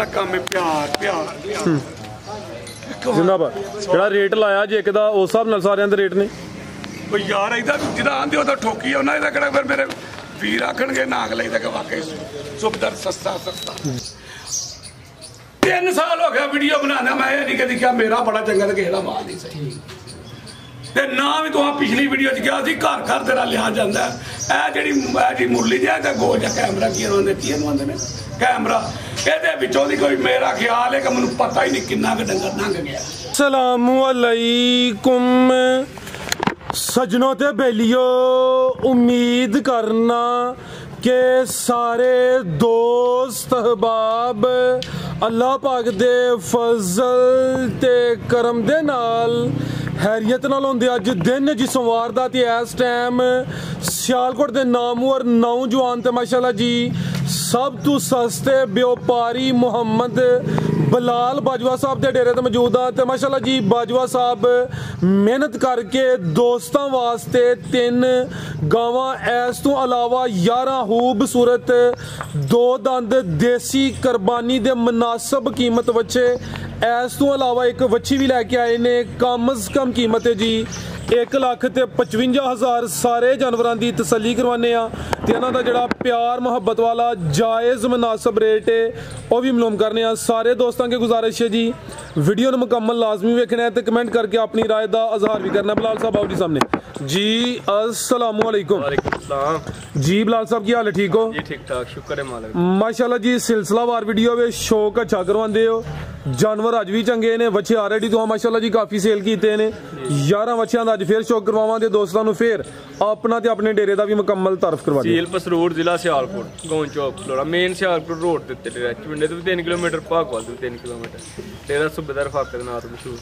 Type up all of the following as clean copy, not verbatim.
काम है प्यार प्यार प्यार जिंदाबाद ਜਿਹੜਾ ਰੇਟ ਲਾਇਆ ਜੇ ਇੱਕ ਦਾ ਉਸ ਹਿਸਾਬ ਨਾਲ ਸਾਰਿਆਂ ਦੇ ਰੇਟ ਨੇ ਉਹ ਯਾਰ ਇਹਦਾ ਜਿਹੜਾ ਆਂਦੇ ਉਹ ਤਾਂ ਠੋਕੀ ਉਹਨਾਂ ਇਹਦਾ ਕਿਹੜਾ ਫਿਰ ਮੇਰੇ ਵੀਰ ਆਖਣਗੇ ਨਾਗ ਲਈਦਾ ਕਿ ਵਾਕਈ ਸੁਬਦਰ ਸਸਤਾ ਸਸਤਾ 3 ਸਾਲ ਹੋ ਗਿਆ ਵੀਡੀਓ ਬਣਾਉਣਾ ਮੈਂ ਇਹ ਨਹੀਂ ਕਦੀ ਕਿਹਾ ਮੇਰਾ ਬੜਾ ਚੰਗਾ ਤੇ ਕਿਸੇ ਦਾ ਮਾਲ ਨਹੀਂ ਸਹੀ ਤੇ ਨਾ ਵੀ ਤੂੰ ਪਿਛਲੀ ਵੀਡੀਓ 'ਚ ਕਿਹਾ ਸੀ ਘਰ ਘਰ ਤੇਰਾ ਲਿਆ ਜਾਂਦਾ ਇਹ ਜਿਹੜੀ ਮੁਰਲੀ ਜਿਹਾ ਤੇ ਗੋਲ ਜਿਹਾ ਕੈਮਰਾ ਕੀ ਆਉਂਦੇ ਨੇ कैमरा ਇਹਦੇ ਵਿੱਚੋਂ ਦੀ ਕੋਈ ਮੇਰਾ ਖਿਆਲ ਹੈ ਕਿ ਮੈਨੂੰ ਪਤਾ ਹੀ ਨਹੀਂ ਕਿੰਨਾ ਕੁ ਡੰਗਰ ਲੰਘ ਗਿਆ। अस्सलामु अलैकुम सजनों ते बेलियो उम्मीद करना के सारे दोस्त अहबाब अल्लाह पाक दे फजल ते करम दे नाल हैरियत नाल होंदे अज दिन जी सोमवार दा ते इस टाइम सियालकोट दे नामवर नौजवान ते माशाअल्लाह जी सब तो सस्ते व्यापारी मुहम्मद बलाल बाजवा साहब के डेरे ते मौजूद हाँ ते माशाअल्लाह जी बाजवा साहब मेहनत करके दोस्तों वास्ते 3 गावां इस तो अलावा 11 खूबसूरत 2 दंद देसी कुर्बानी दे मुनासिब कीमत बच्चे इस तो अलावा एक वच्छी भी लैके आए ने कम अज कम कीमत है जी 1,55,000 सारे जानवरों की तसली करवाने ते इन्हां दा जिहड़ा प्यार मुहब्बत वाला जायज़ मुनासिब रेट है वह भी मालूम करने सारे दोस्तों की गुजारिश है जी वीडियो ने मुकम्मल लाजमी वेखना है तो कमेंट करके अपनी राय का इजहार भी करना। बिलाल साहब आओ जी सामने जी अस्सलाम वालेकुम। जी बिलाल साहब की हाल है ठीक हो जी? ठीक ठाक शुक्र है मालिक माशाल्लाह जी सिलसिलावार वीडियो वे शौक अच्छा करवाते हो जानवर अज भी चंगे ने बच्चे ऑलरेडी तो माशाल्लाह जी काफ़ी सेल किए ने 11 बच्चों का अज फिर शौक करवावांगे दोस्तों को फिर अपना ते अपने डेरे का भी मुकम्मल तारफ करवा झील पसरूर जिला सियालकोट गौन चौक फ्लोरा मेन सियालकोट रोड के उत्ते पिंडे तो 3 किलोमीटर भागवाल 3 किलोमीटर डेरा सूबेदार फाके नाम तो मशहूर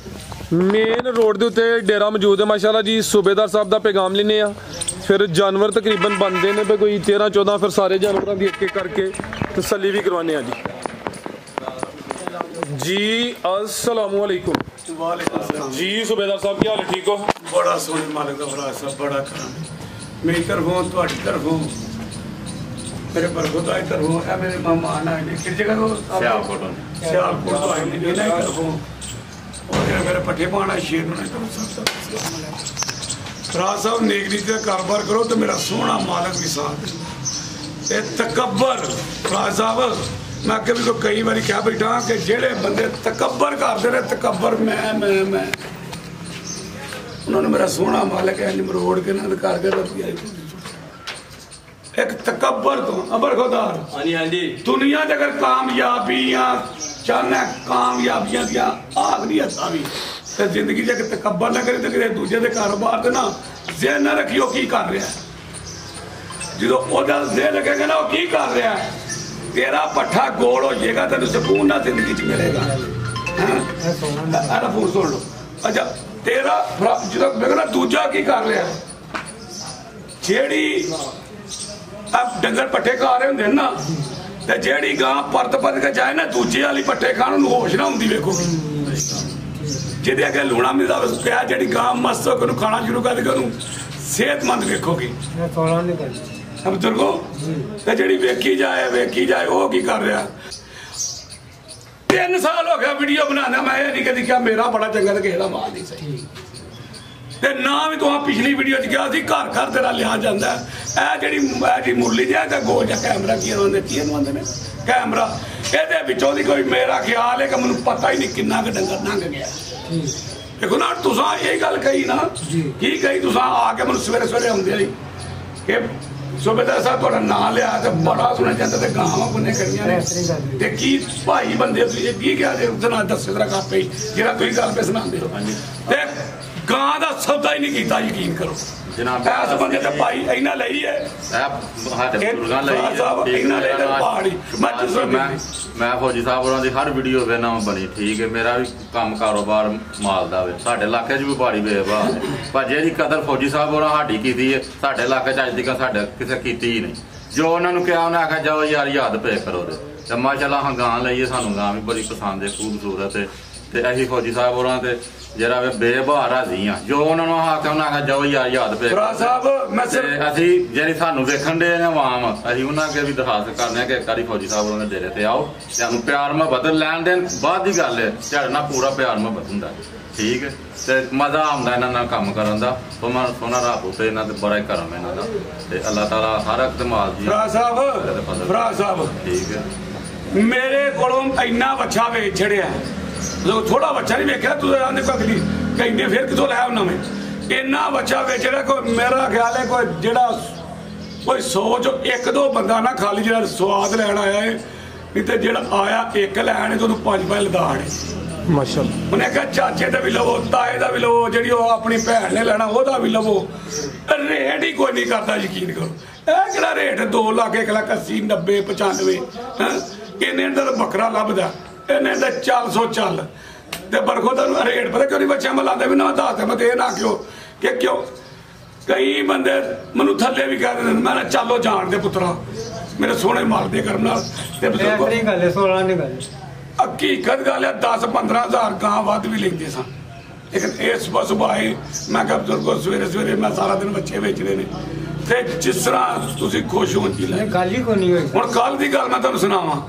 मेन रोड के उत्ते डेरा मौजूद है माशाल्लाह जी सूबेदार साहब का पैगाम लेने फिर जानवर तकरीबन बनते हैं पे कोई 13-14 फिर सारे जानवरों की एक करके तसली भी करवाने जी। जी अस्सलामु अलैकुम। जी सूबेदार साहब क्या हाल है ठीक हो? बड़ा सोहने मालिक का फराज साहब बड़ा करम मेरी तरफों तुहाडी तरफों मेरे बरगुदा की तरफों है मेरे मेहमान आए ने किस जगह तो सियालकोट तो आए ने इन्हां की तरफों और मेरे पट्ठे पाना शेर ने फराज साहब नेक रीति का कारोबार करो तो मेरा सोहना मालिक भी साथ ये तकब्बर फराज साहब मैं अगे भी कई बार कह बैठा कि जेड़े बंदे तकब्बर करते रहे तकब्बर मैं उन्होंने मेरा सोहना मालिक है मरोड़ के ना करके रखी एक तकब्बर तो अबरखुदार दुनिया च अगर कामयाबियां चाहना कामयाबियां दियां आखरी हथा भी तो जिंदगी च अगर तकब्बर ना करे तो किसी दूजे के कारोबार से ना ज़हन ना रखियो की कर रहा है जो ज़हन रखेगा ना वो की कर रहा है तेरा पट्ठा गोल हो जाएगा तेन सुकून ना जिंदगी च मिलेगा। फोन सुन लो अच्छा तेरा जो मैं दूजा की कर रहा है जेड़ी अब डंगर पट्ठे खा रहे होंगे ना तो जेड़ी गां परत के जाए ना दूजे वाली पट्ठे खाने होश ना होंगी वेखो जिदे अगे लूणा मिलता क्या जी गां मस्त होकर खाना शुरू कर देगी सेहतमंद वेखोगी बुजुर्गो जी वेखी जाए वो की कर रहा 3 साल हो गया वीडियो बनाना मैं ये नहीं कदी क्या मेरा बड़ा चंगा तो किसी का माल नहीं सही ते ना भी तू पिछली वीडियो च कहा घर घर तेरा लिया जाता है जी मुरली जिहा ते गोल जिहा कैमरा की आਉਂਦੇ ने कैमरा ਇਹਦੇ ਵਿੱਚੋਂ ਦੀ कोई मेरा ख्याल है कि मैं पता ही नहीं किन्ना कुछ डंगर लंघ गया। देखो ना तुसां यही गल कही ना की कही तुसां आके मैं सवेरे सवेरे आउंदे कि सूबेदार साहब थोड़ा नाम लिया तो बड़ा सुना जाता तो गांव कुने करियां ते की भाई बंदे की क्या सुना दस जरा कापे जेड़ा तुसीं गल पे सुनांदे हो ते गां दा सौदा ही नहीं कीता यकीन करो जनाब ऐस बंदे ते भाई इन्ना लई है मैं फौजी साहब होरां दी हर वीडियो वेखना बनी ठीक है मेरा भी काम कारोबार माल दा वे साडे इलाके च भी बड़ी बेवाह पर जेहड़ी कदर फौजी साहब होरां साडी कीती है साडे इलाके च अज तक साडे किसे कीती ही नहीं जो उन्होंने कहा उन्हें आख्या जाओ यार याद पे करो ते माशाअल्लाह हाँ गां लईए सानू गां भी बड़ी पसंद है खूबसूरत है ਤੇ ਅਸੀਂ ਫੌਜੀ ਸਾਹਿਬ ਹੋਰਾਂ ਤੇ ਜਿਹੜਾ ਵੇ ਬੇਬਹਾਰ ਹਾਜ਼ੀ ਆ ਜੋ ਉਹਨਾਂ ਨੂੰ ਆਖਿਆ ਉਹਨਾਂ ਆਖਿਆ ਜਾਓ ਯਾਰ ਯਾਦ ਪਏ ਫਰਾਹ ਸਾਹਿਬ ਮੈਂ ਤੇ ਅਸੀਂ ਜਿਹੜੀ ਸਾਨੂੰ ਵੇਖਣ ਦੇ ਨੇ ਆਵਾਮ ਅਸੀਂ ਉਹਨਾਂ ਅੱਗੇ ਵੀ ਦਰਖਾਸਤ ਕਰਨੇ ਆ ਕਿ ਇੱਕ ਵਾਰੀ ਫੌਜੀ ਸਾਹਿਬ ਹੋਰਾਂ ਦੇ ਡੇਰੇ ਤੇ ਆਓ ਸਾਨੂੰ ਪਿਆਰ ਮੁਹੱਬਤ ਲੈਣ ਦੇਣ ਬਾਅਦ ਦੀ ਗੱਲ ਹੈ ਤੁਹਾਡੇ ਨਾਲ ਪੂਰਾ ਪਿਆਰ ਮੁਹੱਬਤ ਹੁੰਦਾ ਠੀਕ ਹੈ ਤੇ ਮਜ਼ਾ ਆਉਂਦਾ ਇਹਨਾਂ ਨਾਲ ਕੰਮ ਕਰਨ ਦਾ ਸੋਨਾ ਰੱਬ ਉਤੇ ਇਹਨਾਂ ਤੇ ਬੜਾ ਹੀ ਕਰਮ ਇਹਨਾਂ ਦਾ ਤੇ ਅੱਲਾਹ ਤਾਲਾ ਹਰ ਇੱਕ ਦਿਮਾਗ ਜੀ ਫਰਾਹ ਸਾਹਿਬ ਠੀਕ ਹੈ ਮੇਰੇ ਕੋਲੋਂ ਇੰਨਾ ਬੱਚਾ ਵੇਚ ਛੜਿਆ ਥੋੜਾ ਬੱਚਾ ਨਹੀਂ ਵੇਖਿਆ ਤੂੰ ਆਂਦੇ ਕੋਈ ਕਹਿੰਦੇ ਫਿਰ ਕਿਥੋਂ ਲੈ ਆਉਣਾ ਮੈਂ ਇੰਨਾ ਬੱਚਾ ਵੇਚ ਜਿਹੜਾ ਕੋਈ ਮੇਰਾ ਖਿਆਲ ਹੈ ਕੋਈ ਜਿਹੜਾ ਕੋਈ 100 ਚੋਂ 1-2 ਬੰਦਾ ਨਾ ਖਾਲੀ ਜਿਹੜਾ ਸਵਾਦ ਲੈਣ ਆਇਆ ਹੈ ਨਹੀਂ ਤੇ ਜਿਹੜਾ ਆਇਆ ਇੱਕ ਲੈਣ ਤੇ ਉਹਨੂੰ 5 ਲਦਾੜ ਮਾਸ਼ਾਅੱਲਾ ਉਹਨੇ ਕਿਹਾ ਚਾਚੇ ਦਾ ਵੀ ਲਵੋ ਤਾਏ ਦਾ ਵੀ ਲਵੋ ਜਿਹੜੀ ਉਹ ਆਪਣੀ ਭੈਣ ਨੇ ਲੈਣਾ ਉਹਦਾ ਵੀ ਲਵੋ ਰੇਟ ਹੀ ਕੋਈ ਨਹੀਂ ਕਰਦਾ ਯਕੀਨ ਕਰੋ ਇਹ ਕਿਹੜਾ ਰੇਟ 2 ਲੱਖ 1 ਲੱਖ 80 90 95 ਇਹਨੇ ਦਾ ਬੱਕਰਾ ਲੱਭਦਾ ਇਹਨੇ ਦਾ 400 ਚੱਲ ਤੇ ਬਰਖੋ ਦਾ ਰੇਟ ਪਤਾ ਕਿਉਂ ਨਹੀਂ ਬੱਚਿਆਂ ਮੈਂ ਲਾਉਂਦੇ ਵੀ ਨਾ ਦੱਸ ਮੈਂ ਤੇ ਇਹ ਨਾ ਕਿਉਂ ਕਈ ਬੰਦੇ ਮੈਨੂੰ ਥੱਲੇ ਵੀ ਕਹਿ ਦਿੰਦੇ ਮੈਂ ਚਾਲੋ ਜਾਣ ਦੇ ਪੁੱਤਰਾ ਮੇਰੇ ਸੋਹਣੇ ਮਾਲ ਦੇ ਕਰਮ ਨਾਲ ਤੇ ਹਕੀਕਤ ਗੱਲ ਹੈ 10-15 ਹਜ਼ਾਰ ਗਾਂ ਵੱਧ ਵੀ ਲੈਂਦੇ ਸਨ ਲੇਕਿਨ ਇਹ ਸੁਬਾਹ ਆਏ ਮੈਂ ਕਿਹਾ ਬਜ਼ੁਰਗੋ ਸਵੇਰੇ ਮੈਂ ਸਾਰਾ ਦਿਨ ਬੱਚੇ ਵੇਚਦੇ ਨੇ ਤੇ ਜਿਸ ਤਰ੍ਹਾਂ ਤੁਸੀਂ ਖੁਸ਼ ਹੋ ਜੀ ਲੈ ਗੱਲ ਹੀ ਕੋਈ ਨਹੀਂ ਹੋਈ ਹੁਣ ਕੱਲ ਦੀ ਗੱਲ ਮੈਂ ਤੁਹਾਨੂੰ ਸੁਣਾਵਾਂ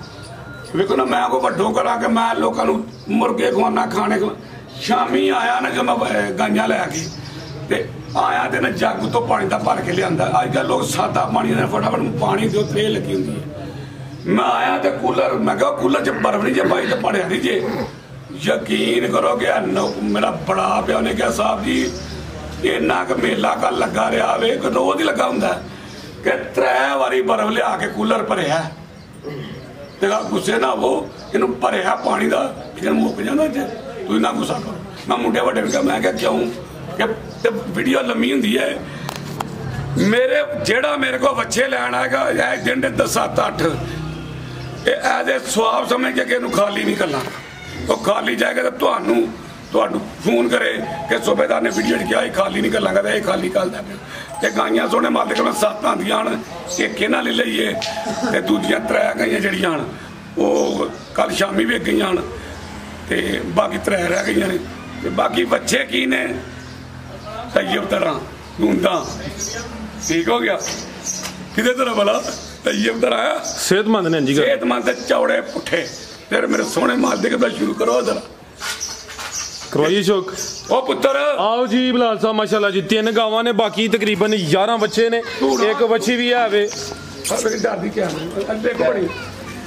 ਵੇਖੋ ਨਾ ਮੈਂ ਕੋ ਵੱਡੋ ਕਰਾਂ ਕਿ ਮੈਂ ਲੋਕਾਂ ਨੂੰ ਮੁਰਗੇ ਖਵਾਨਾ ਖਾਣੇ ਸ਼ਾਮੀ ਆਇਆ ਨਾ ਜਦੋਂ ਮੈਂ ਗਾਈਆਂ ਲੈ ਕੇ ਤੇ ਆਇਆ ਤੇ ਨਾ ਜੱਗ ਤੋਂ ਪਾਣੀ ਦਾ ਭਰ ਕੇ ਲਿਆਂਦਾ ਅੱਜ ਕੱਲ੍ਹ ਲੋਕ ਸਾਦਾ ਪਾਣੀ ਨਾਲ ਫਟਾਫਟ ਪਾਣੀ ਦੀ ਤਰੇ ਲੱਗੀ ਹੁੰਦੀ ਹੈ ਮੈਂ ਆਇਆ ਤੇ ਕੂਲਰ ਮੈਂ ਕਿਹਾ ਕੂਲਰ 'ਚ ਬਰਫ ਨਹੀਂ ਜੇ ਭਾਈ ਤੇ ਪੜਿਆ ਨਹੀਂ ਜੇ ਯਕੀਨ ਕਰੋ ਕਿ ਮੇਰਾ ਬੜਾ ਪਿਆ ਉਹਨੇ ਕਿਹਾ ਸਾਹਿਬ ਜੀ ਇੰਨਾ ਕੁ ਮੇਲਾ ਕੱਲ ਲੱਗਾ ਰਿਹਾ ਵੇ ਕਿ ਰੋਜ਼ ਹੀ ਲੱਗਾ ਹੁੰਦਾ ਕਿ 3 ਵਾਰੀ ਬਰਫ ਲਿਆ ਕੇ ਕੂਲਰ ਭਰਿਆ ਤੇ ਗੁੱਸੇ ਨਾ ਹੋ ਇਹਨੂੰ ਭਰਿਆ ਪਾਣੀ ਦਾ ਫਿਰ ਮੁੱਕ ਜਾਂਦਾ ਜੇ ਤੂੰ ਨਾ ਗੁੱਸਾ ਕਰੋ ਮੈਂ ਮੁੰਡੇ ਵੱਡੇ ਨੂੰ ਕਿਹਾ ਮੈਂ ਕਿਹਾ ਕਿਉਂ ਕਿ ਵੀਡੀਓ ਲੰਮੀ ਹੁੰਦੀ ਹੈ ਮੇਰੇ ਜਿਹੜਾ ਮੇਰੇ ਕੋਲ ਬੱਚੇ ਲੈਣ ਆਏਗਾ ਇਹ ਦਿਨ ਦੇ 7-8 ਇਹ ਐਦੇ ਸਵਾਬ ਸਮਝ ਕੇ ਇਹਨੂੰ ਖਾਲੀ ਨਹੀਂ ਕਰਨਾ ਉਹ ਖਾਲੀ ਜਾਏਗਾ ਤਾਂ ਤੁਹਾਨੂੰ ਫੋਨ ਕਰੇ ਕਿ ਸੂਬੇਦਾਰ ਨੇ ਵੀਡੀਓ 'ਚ ਕਿਹਾ ਇਹ ਖਾਲੀ ਨਹੀਂ ਕਰਲਾਂਗਾ ਤਾਂ ਇਹ ਖਾਲੀ ਕਰਦਾ ਪਿਆ ਤੇ ਗਾਈਆਂ ਸੋਹਣੇ ਮਾਲ ਦੇ ਕੋਲ 7 ਆਉਂਦੀਆਂ ਹਨ ਇੱਕ ਇਹਨਾਂ ਲੈ ਲਈਏ ਤੇ ਦੂਜੀਆਂ 3 ਗਾਈਆਂ ਜਿਹੜੀਆਂ ਹਨ ਉਹ ਕੱਲ ਸ਼ਾਮੀ ਵੇਚ ਗਈਆਂ ਹਨ ਤੇ ਬਾਕੀ 3 ਰਹਿ ਗਈਆਂ ਨੇ ਤੇ ਬਾਕੀ ਬੱਚੇ ਕੀ ਨੇ ਤੈਯਬ ਤਰ੍ਹਾਂ ਗੂੰਦਾਂ ਠੀਕ ਹੋ ਗਿਆ ਕਿਤੇ ਤਰ੍ਹਾਂ ਭਲਾ ਤੈਯਬ ਤਰ੍ਹਾਂ ਸਿਹਤਮੰਦ ਨੇ ਜੀ ਸਿਹਤਮੰਦ ਤੇ ਚੌੜੇ ਪੁੱਠੇ ਫਿਰ ਮੇਰੇ ਸੋਹਣੇ ਮਾਲ ਦੇ ਕੇ ਸ਼ੁਰੂ ਕਰੋ ਜਰਾ ਕਰਵਾਈਏ ਸ਼ੌਕ ਉਹ ਪੁੱਤਰ ਆਓ ਜੀ ਬਲਾਲ ਸਾਹਿਬ ਮਾਸ਼ਾਅੱਲਾ ਜੀ 3 ਗਾਵਾਂ ਨੇ ਬਾਕੀ ਤਕਰੀਬਨ 11 ਬੱਚੇ ਨੇ ਇੱਕ ਬੱਚੀ ਵੀ ਹੈ ਵੇ ਡਰਦੀ ਕਿਆ ਅੱਡੇ ਕੋੜੀ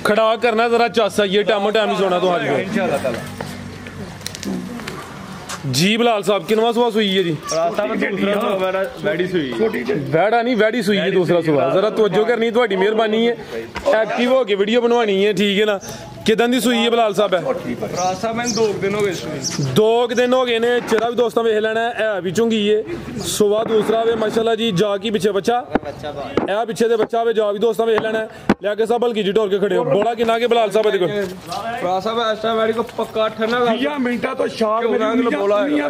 ਖੜਾ ਕਰਨਾ ਜ਼ਰਾ ਚਾਸਾ ਇਹ ਟਾਈਮ ਹੀ ਸੋਣਾ ਤੁਹਾਨੂੰ इंशाल्लाह ताला जी बिलाल साहब किनवा सुबह सुई है जी वैडी सुई वैड़ा नहीं वैडी सुई है दूसरा सुबह जरा तवज्जो करनी थोड़ी मेहरबानी है एक्टिव होके वीडियो बनवानी है ठीक है ना किदां दी सुई है बिलाल साहब है रास्ता मैंने 2 दिन हो गए 2 दिन हो गए ने चेहरा भी दोस्तों वेख लेना है भी चुंगी है सुबह दूसरा वे माशाल्लाह जी जा की पीछे बच्चा ए पीछे दे बच्चा वे जा भी दोस्तों वेख लेना है लेके सब हल्की जी ढोल के खड़े हो बोला किना के बिलाल साहब देखो रास्ता में एक्स्ट्रा वैडी को पक्का ठना 20 मिनटां तो शाग मेरी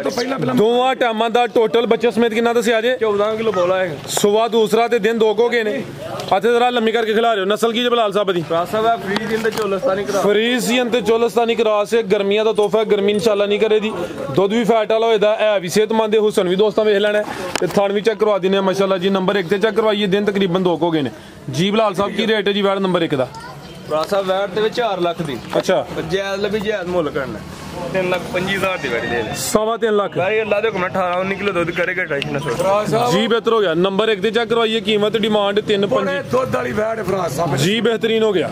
तो पहला दोवां टाइमां दा टोटल बच्चे समेत कितना दस्या जे 14 किलो बोला है सुबह दूसरा ते दिन 2 हो गए ने अच्छा जरा लम्मी करके खिला रहे हो नस्ल की बिलाल साहब दी रास्ता में फ्री दिन ते चोलस्तानी करा फरीसियन ते चोलस्तानी क्रॉस है गर्मियां दा तोहफा गर्मी इंशाल्लाह नहीं करे दी दुध भी फैट वाला होएदा है भी सेहतमंद है हुसन भी दोस्तां वेख लेना ते थान भी चेक करवा दिने माशाल्लाह जी नंबर 1 ते चेक करवाइए दिन तकरीबन 2 हो गए ने जी बिलाल साहब की रेट है जी वैट नंबर 1 दा रास्ता वैट ते 4 लाख दी अच्छा जायज लभी जायज मुल करना 3,25,000 दी वैट दे 3.5 लाख भाई अल्लाह दे हुक्म 18-19 किलो दूध करेगा टेंशन ना छोड़ जी बेहतर हो गया नंबर 1 ते चेक करवाइए कीमत डिमांड 3.5 दुध वाली वैट फराज साहब जी बेहतरीन हो गया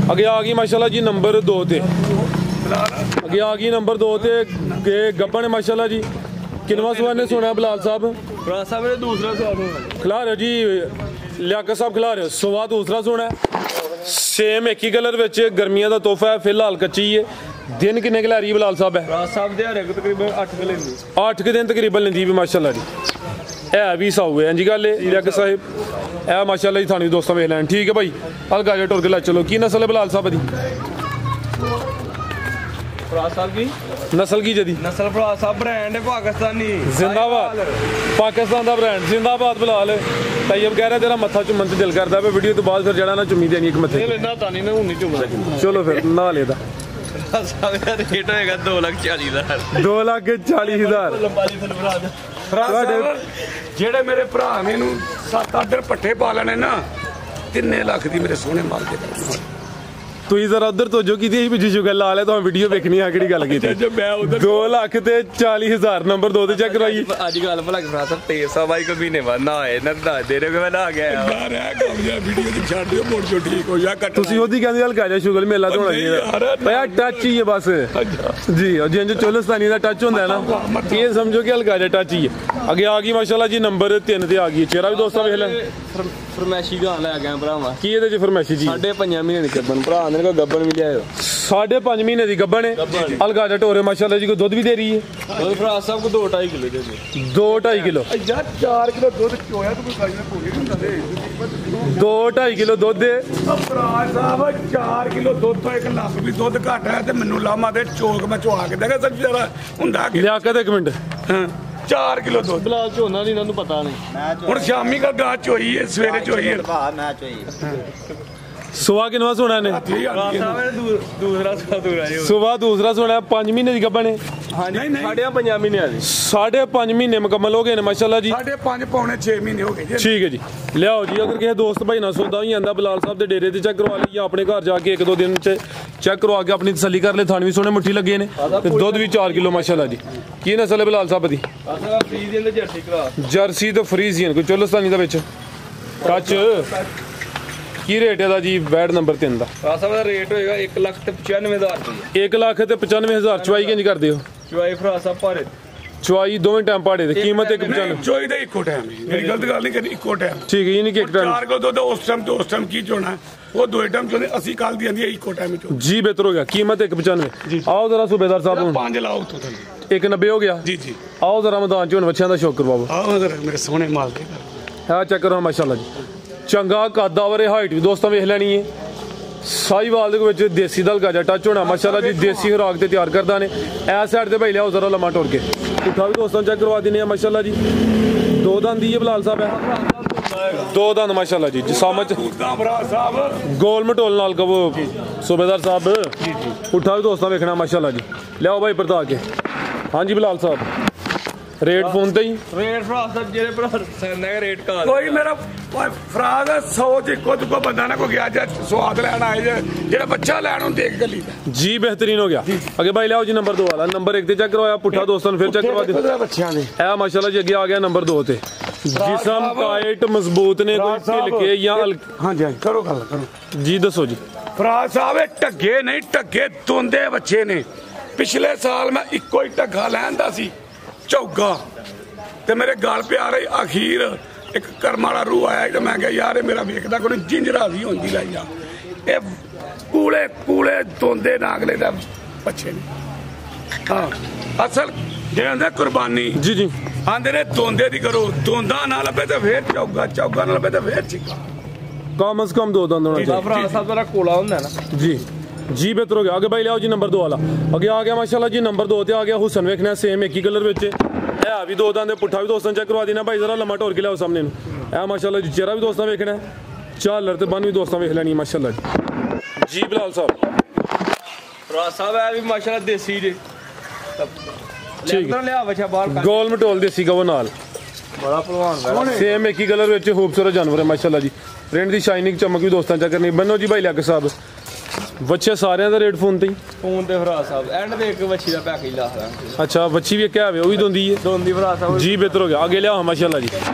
अगे आ गई माशाल्लाह जी नंबर 2 ते अगे आ गई नंबर 2 ते गब्बन माशाल्लाह जी किनवा सुबह ने सुना बिलाल साहब रास्ता मेरे दूसरा सवाल खिला रहे हो जी लियाकत साहब खिला रहे हो सुबह दूसरा सुना सेम एक ही कलर विच गर्मियां दा तोहफा है फिलहाल कच्ची है दिन किन्ने क लै रही बिलाल साहब है रास्ता साहब दे हर तकरीबन 8 किलो लेंदी 8 के दिन तकरीबन लेंदी भी माशाल्लाह जी है भी साऊ है जी गल लियाकत साहब है माशाल्लाह जी थानी दोस्तों वेख लैन ठीक है भाई हल्का जा टुर के लै चलो की नस्ल है बिलाल साहब दी फराज साहब की नस्ल की जदी नस्ल फराज साहब ब्रांड है पाकिस्तानी जिंदाबाद पाकिस्तान दा ब्रांड जिंदाबाद बिलाल तैयब कह रहा तेरा मत्था चुमन ते दिल करदा पे वीडियो तो बाद फिर जड़ा ना चुम्मी देनी एक मत्थे लेना तानी ने हुन नहीं चुमदा चलो फिर ना लेदा ਰੇਟ ਹੋਏਗਾ 2,40,000 2,40,000 ਲੰਬਾਲੀ ਤੁਹਾਨੂੰ ਭਰਾ ਦੇ ਤੁਹਾਡੇ ਜਿਹੜੇ ਮੇਰੇ ਭਰਾ ਨੇ ਇਹਨੂੰ 7-8 ਦਿਨ ਪੱਠੇ ਪਾ ਲੈਣੇ ਨਾ 3 ਲੱਖ ਦੀ ਮੇਰੇ ਸੋਹਣੇ ਮਾਲ ਦੇ ਤੁਸੀਂ ਜ਼ਰਾ ਉਧਰ ਤੋਂ ਜੋ ਕੀਤੀ ਵੀ ਜਿਸ਼ੂ ਗੱਲ ਲਾ ਲਿਆ ਤਾਂ ਵੀਡੀਓ ਵੇਖਣੀ ਆ ਕਿਹੜੀ ਗੱਲ ਕੀਤੀ ਜੇ ਮੈਂ ਉਧਰ 2,40,000 ਨੰਬਰ 2 ਤੇ ਚੈੱਕ ਕਰਵਾਈਏ ਅੱਜ ਗੱਲ ਭਲਾ ਕਿ ਭਰਾ ਸਾਹਿਬ ਤੇਲ ਸਵਾਈ ਕੋ ਮਹੀਨੇ ਬਾਅਦ ਨਾ ਆਏ ਨਾ ਦੱਸ ਦੇ ਰਹੇ ਕਿ ਮੈਂ ਨਾ ਗਿਆ ਯਾਰ ਇਹ ਕੰਮ ਜਿਹਾ ਵੀਡੀਓ ਦੀ ਛੱਡ ਦਿਓ ਮੁੜ ਜੋ ਠੀਕ ਹੋ ਜਾ ਕੱਟ ਤੁਸੀਂ ਉਹਦੀ ਕਹਿੰਦੇ ਗੱਲ ਕਰ ਜਾ ਸ਼ੁਗਲ ਮੇਲਾ ਤੋਂ ਹੋਣਾ ਚਾਹੀਦਾ ਭਈਆ ਟੱਚ ਹੀ ਹੈ ਬਸ ਜੀ ਔਰ ਜਿੰਜ ਚੋਲਸਤਾਨੀ ਦਾ ਟੱਚ ਹੁੰਦਾ ਹੈ ਨਾ ਇਹ ਸਮਝੋ ਕਿ ਹਲਕਾ ਜਿਹਾ ਟੱਚ ਹੀ ਹੈ ਅੱਗੇ ਆ ਗਈ ਮਾਸ਼ਾਅੱਲਾ ਜੀ ਨੰਬਰ 3 ਤੇ ਆ ਗਈ ਚਿਹਰਾ ਵੀ ਦੋਸਤਾਂ ਵੇਖ ਲੈ ਫਰਮੈਸ਼ੀ ਗਾਂ ਲੈ ਗਿਆ ਭਰਾਵਾ ਕੀ ਇਹਦੇ ਚ ਫਰਮੈਸ਼ੀ ਜੀ 5.5 ਮਹੀਨੇ ਦੀ ਗੱਬਨ ਭਰਾ ਨੇ ਕੋ ਗੱਬਨ ਵੀ ਲਿਆਇਓ 5.5 ਮਹੀਨੇ ਦੀ ਗੱਬਣ ਹੈ ਹਲਕਾ ਜਿਹਾ ਢੋਰੇ ਮਾਸ਼ਾਅੱਲਾ ਜੀ ਕੋ ਦੁੱਧ ਵੀ ਦੇ ਰਹੀ ਹੈ ਉਹ ਭਰਾ ਸਾਹਿਬ ਕੋ 2-2.5 ਕਿਲੋ ਦੇ ਦੇ 2-2.5 ਕਿਲੋ ਯਾਰ 4 ਕਿਲੋ ਦੁੱਧ ਚੋਇਆ ਤੂੰ ਕੋਈ ਗੱਲ ਪੂਰੀ ਹੁੰਦਾ ਦੇ 2-2.5 ਕਿਲੋ ਦੁੱਧ ਦੇ ਅਪਰਾਜ ਸਾਹਿਬ 4 ਕਿਲੋ ਦੁੱਧ ਤੋਂ 1 ਲੱਖ ਵੀ ਦੁੱਧ ਘੱਟ ਹੈ ਤੇ ਮੈਨੂੰ ਲਾਮਾ ਦੇ ਚੋਕ ਮੈਂ ਚਵਾ ਕੇ ਦੇਗਾ ਸੱਚ ਜਰਾ ਹੁੰਦਾ ਕਿ ਲਿਆ ਕੇ ਇੱਕ ਮਿੰਟ ਹਾਂ 4 ਕਿਲੋ ਦੁੱਧ ਬਲਾਲ ਝੋਨਾ ਦੀ ਇਹਨਾਂ ਨੂੰ ਪਤਾ ਨਹੀਂ ਹੁਣ ਸ਼ਾਮੀ ਕਾ ਗਾਂ ਚੋਈ ਹੈ ਸਵੇਰੇ ਚੋਈ ਹੈ ਸੁਬਾ ਕਿਨਵਾ ਸੋਣਾ ਨੇ ਦੂਸਰਾ ਦੂਰ ਆਇਓ ਸੁਬਾ ਦੂਸਰਾ ਸੋਣਾ 5 ਮਹੀਨੇ ਦੀ ਗੱਬਣ ਹੈ ਹਾਂਜੀ 5.5 ਮਹੀਨਿਆਂ ਦੀ 5.5 ਮਹੀਨੇ ਮੁਕੰਮਲ ਹੋ ਗਏ ਨੇ ਮਾਸ਼ਾਅੱਲਾ ਜੀ 5.5 ਪੌਣੇ 6 ਮਹੀਨੇ ਹੋ ਗਏ ਜੀ ਠੀਕ ਹੈ ਜੀ ਲਿਆਓ ਜੀ ਅਗਰ ਕਿਸੇ ਦੋਸਤ ਭਾਈ ਨਾਲ ਸੌਦਾ ਹੀ ਆਂਦਾ ਬਲਾਲ ਸਾਹਿਬ ਦੇ ਡੇਰੇ ਤੇ ਚੈੱਕ ਕਰਵਾ ਲਈ ਜਾਂ ਆਪਣੇ ਘਰ ਜਾ ਕੇ 1-2 ਦਿਨ ਚ ਚੈੱਕ ਕਰਵਾ ਕੇ ਆਪਣੀ ਤਸੱਲੀ ਕਰ ਲੈ ਥਣ ਵੀ ਸੋਹਣੇ ਮੁੱਠੀ ਲੱਗੇ ਨੇ ਤੇ ਦੁੱਧ ਵੀ 4 ਕਿਲੋ ਮਾਸ਼ਾਅੱਲਾ ਜੀ ਕੀ ਨਸਲ ਹੈ ਬਲਾਲ ਸਾਹਿਬ ਦੀ ਅਸਾਂ ਫਰੀਜ਼ੀਅਨ ਦੇ ਜਰਸੀ ਕਰਾ ਜਰਸੀ ਤੇ ਫਰੀਜ਼ੀਅਨ ਕੋਈ ਚੋਲਸਤਾਨੀ ਦਾ ਵਿੱਚ ਟੱਚ ਕੀ ਰੇਟ ਹੈ ਦਾ ਜੀ ਬੈਡ ਨੰਬਰ 3 ਦਾ ਸਾਹਿਬ ਦਾ ਰੇਟ ਹੋਏਗਾ 1,95,000 ਰੁਪਏ 1,95,000 ਚਵਾਈ ਕਿੰਜ ਕਰਦੇ ਹੋ ਚੁਆਈ ਭਰਾ ਸਾਹਿਬ ਭਾਰੇ ਚਵਾਈ ਦੋਵੇਂ ਟਾਈਮ ਪਾੜੇ ਤੇ ਕੀਮਤ 195 ਚੋਈ ਦਾ ਇੱਕੋ ਟਾਈਮ ਹੈ ਮੇਰੀ ਗਲਤ ਗੱਲ ਨਹੀਂ ਕਰੀ ਇੱਕੋ ਟਾਈਮ ਠੀਕ ਹੈ ਯਾਨੀ ਕਿ ਇੱਕ ਟਾਈਮ 4 ਕਿਲੋ ਦੁੱਧ ਉਸ ਟਾਈਮ ਤੋਂ ਉਸ ਟਾਈਮ ਕੀ ਚੋਣਾ ਉਹ ਦੋਏ ਟਾਈਮ ਚੋਣੇ ਅਸੀਂ ਕੱਲ ਦੀ ਆਂਦੀ ਇੱਕੋ ਟਾਈਮ ਚੋ ਜੀ ਬਿਹਤਰ ਹੋ ਗਿਆ ਕੀਮਤ 195 ਆਓ ਜ਼ਰਾ ਸੂਬੇਦਾਰ ਸਾਹਿਬ ਨੂੰ 5 ਲਾਓ ਉੱਥੋਂ ਥੱਲੇ 190 ਹੋ ਗਿਆ ਜੀ ਜੀ ਆਓ ਜ਼ਰਾ ਮੈਦਾਨ ਚ ਹੁਣ ਬੱਚਿਆਂ ਦਾ ਸ਼ੌਕ ਕਰਵਾਓ ਆਓ ਅਗਰ ਮੇਰੇ ਸੋਹਣੇ ਮਾਲ ਦੇ ਆ ਚੈੱਕ ਕਰੋ ਮਾਸ਼ਾਅੱਲਾ ਜੀ ਚੰਗਾ ਕਾਦਾ ਵਰੇ ਹਾਈਟ ਵੀ ਦੋਸਤਾਂ ਵੇਖ ਲੈਣੀ ਹੈ ਸਾਈਵਾਲ ਦੇ ਵਿੱਚ ਦੇਸੀ ਦਲ ਗਾਜਾ ਟੱਚ ਹੋਣਾ ਮਾਸ਼ਾਅੱਲਾ ਜੀ ਦੇਸੀ ਖੁਰਾਕ ਤੇ ਤਿਆਰ ਕਰਦਾ ਨੇ ਐ ਸਾਈਡ ਤੇ ਭਾਈ ਲਿਆਓ ਜ਼ਰਾ ਲੰਮਾ ਟੋਰ ਕੇ ਪੁੱਠਾ ਵੀ ਦੋਸਤਾਂ ਚੈੱਕ ਕਰਵਾ ਦਿੰਦੇ ਆ ਮਾਸ਼ਾਅੱਲਾ ਜੀ 2 ਦੰਦ ਦੀ ਹੈ ਬਲਾਲ ਸਾਹਿਬ ਹੈ 2 ਦੰਦ ਮਾਸ਼ਾਅੱਲਾ ਜੀ ਜਿਸਾਮਤ ਉਦਾਂ ਭਰਾ ਸਾਹਿਬ ਗੋਲ ਮਟੋਲ ਨਾਲ ਕਹੋ ਸੂਬੇਦਾਰ ਸਾਹਿਬ ਪੁੱਠਾ ਵੀ ਦੋਸਤਾਂ ਵੇਖਣਾ ਮਾਸ਼ਾਅੱਲਾ ਜੀ ਲਿਆਓ ਭਾਈ ਪਰਤਾ ਕੇ ਹਾਂਜੀ ਬਲਾਲ ਸਾਹਿਬ ਰੇਟ ਫੋਨ ਤੇ ਹੀ ਰੇਟ ਭਰਾ ਸਾਹਿਬ ਜਿਹੜੇ ਭਰਾ ਸੰਦਾ ਰੇਟ ਕਾ ਕੋਈ ਮੇਰਾ ਫਰਾਜ਼ 100 ਚ ਇੱਕੋ ਦੁੱਕੋ ਬੰਦਾ ਨਾ ਕੋਈ ਗਿਆ ਜੇ ਸਵਾਦ ਲੈਣ ਆਏ ਜੇ ਜਿਹੜਾ ਬੱਚਾ ਲੈਣ ਨੂੰ ਦੇਖ ਗਲੀ ਦਾ ਜੀ ਬਿਹਤਰੀਨ ਹੋ ਗਿਆ ਅੱਗੇ ਭਾਈ ਲਿਆਓ ਜੀ ਨੰਬਰ 2 ਵਾਲਾ ਨੰਬਰ 1 ਤੇ ਚੈੱਕ ਕਰਵਾਇਆ ਪੁੱਠਾ ਦੋਸਤਾਂ ਨੂੰ ਫਿਰ ਚੈੱਕ ਕਰਵਾ ਦਿਓ ਬੱਚਿਆਂ ਦੇ ਇਹ ਮਾਸ਼ਾਅੱਲਾ ਜੀ ਅੱਗੇ ਆ ਗਿਆ ਨੰਬਰ 2 ਤੇ ਜਿਸਮ ਟਾਈਟ ਮਜ਼ਬੂਤ ਨੇ ਕੋਈ ਢਿੱਲ ਕੇ ਜਾਂ ਹਾਂਜੀ ਕਰੋ ਗੱਲ ਕਰੋ ਜੀ ਦੱਸੋ ਜੀ ਫਰਾਜ਼ ਸਾਹਿਬ ਇਹ ਢੱਗੇ ਨਹੀਂ ਢੱਗੇ ਤੁੰਦੇ ਬੱਚੇ ਨੇ ਪਿਛਲੇ ਸਾਲ ਮੈਂ ਇੱਕੋ ਹੀ ਢੱਗਾ ਲੈਂਦਾ ਸੀ ਚੌਗਾ ਤੇ ਮੇਰੇ ਗਲ ਪਿਆ ਰਹੀ ਅਖੀਰ ਇੱਕ ਕਰਮ ਵਾਲਾ ਰੂਹ ਆਇਆ ਤੇ ਮੈਂ ਕਿਹਾ ਯਾਰ ਇਹ ਮੇਰਾ ਵੇਖਦਾ ਕੋਈ ਜਿੰਜਰਾ ਵੀ ਹੁੰਦੀ ਲਈ ਜਾ ਇਹ ਕੂਲੇ ਕੂਲੇ ਦੋਂਦੇ ਨਾਗਲੇ ਦਾ ਬੱਚੇ ਨੇ ਹਾਂ ਅਸਲ ਜਿਹੜੇ ਹੁੰਦੇ ਕੁਰਬਾਨੀ ਜੀ ਜੀ ਆਂਦੇ ਨੇ ਦੋਂਦੇ ਦੀ ਕਰੋ ਦੋਂਦਾ ਨਾ ਲੱਭੇ ਤੇ ਫੇਰ ਚੌਗਾ ਚੌਗਾ ਨਾ ਲੱਭੇ ਤੇ ਫੇਰ ਚਿੱਕਾ ਕਮ ਅਜ਼ ਕਮ 2 ਦੰਦ ਹੋਣਾ ਚਾਹੀਦਾ ਭਰਾ ਸਾਹਿਬ ਦਾ ਕੋਲਾ ਹੁੰਦਾ ਨਾ ਜੀ ਜੀ ਬਿਹਤਰ ਹੋ ਗਿਆ ਅੱਗੇ ਭਾਈ ਲਿਆਓ ਜੀ ਨੰਬਰ 2 ਵਾਲਾ ਅੱਗੇ ਆ ਗਿਆ ਮਾਸ਼ਾਅੱਲਾ ਜੀ ਨੰਬਰ 2 ਤੇ ਆ ਗਿਆ ਹੁਸਨ ਵੇਖਣਾ ਸੇਮ ਇੱਕ ਹੀ ਕਲਰ ਵਿੱਚ ਇਹ ਵੀ 2 ਦੰਦ ਦੇ ਪੁੱਠਾ ਵੀ ਦੋਸਤਾਂ ਚੈੱਕ ਕਰਵਾ ਦੇਣਾ ਭਾਈ ਜ਼ਰਾ ਲੰਮਾ ਢੋਰ ਕੇ ਲਿਆਓ ਸਾਹਮਣੇ ਨੂੰ ਇਹ ਮਾਸ਼ਾਅੱਲਾ ਜੀ ਚਿਹਰਾ ਵੀ ਦੋਸਤਾਂ ਵੇਖਣਾ ਝਾਲਰ ਤੇ ਬੰਨ ਵੀ ਦੋਸਤਾਂ ਵੇਖ ਲੈਣੀ ਮਾਸ਼ਾਅੱਲਾ ਜੀ ਜੀ ਬਲਾਲ ਸਾਹਿਬ ਭਰਾ ਸਾਹਿਬ ਇਹ ਵੀ ਮਾਸ਼ਾਅੱਲਾ ਦੇਸੀ ਜੇ ਠੀਕ ਲੈਂਦਰ ਲਿਆ ਬੱਚਾ ਬਾਹਰ ਗੋਲ ਮਟੋਲ ਦੇਸੀ ਕਵੋ ਨਾਲ ਬੜਾ ਭਲਵਾਨ ਹੈ ਸੇਮ ਇੱਕ ਹੀ ਕਲਰ ਵਿੱਚ ਖੂਬਸੂਰਤ ਜਾਨਵਰ ਹੈ ਮਾਸ਼ਾਅੱਲਾ ਜੀ ਪ੍ਰਿੰਟ ਦੀ ਸ਼ਾਈਨਿੰਗ ਚਮਕ ਵੀ ਦੋਸਤਾਂ ਚੈੱਕ ਕਰਨੀ ਬੰਨੋ ਜੀ ਭਾਈ ਲੱਗ ਸਾਹਿਬ ਬੱਚੇ ਸਾਰਿਆਂ ਦਾ ਰੇਟ ਫੋਨ ਤੇ ਹੀ ਫੋਨ ਤੇ ਭਰਾ ਸਾਹਿਬ ਐਂਡ ਤੇ ਇੱਕ ਵੱਛੀ ਦਾ ਪੈਕੇਜ ਲਾ ਦਾਂ ਅੱਛਾ ਬੱਚੀ ਵੀ ਕਿਹਾ ਵੇ ਉਹ ਵੀ ਦੋਂਦੀ ਹੈ ਦੋਂਦੀ ਭਰਾ ਸਾਹਿਬ ਜੀ ਬਿਹਤਰ ਹੋ ਗਿਆ ਅੱਗੇ ਲਿਆਓ ਮਾਸ਼ਾਅੱਲਾ ਜੀ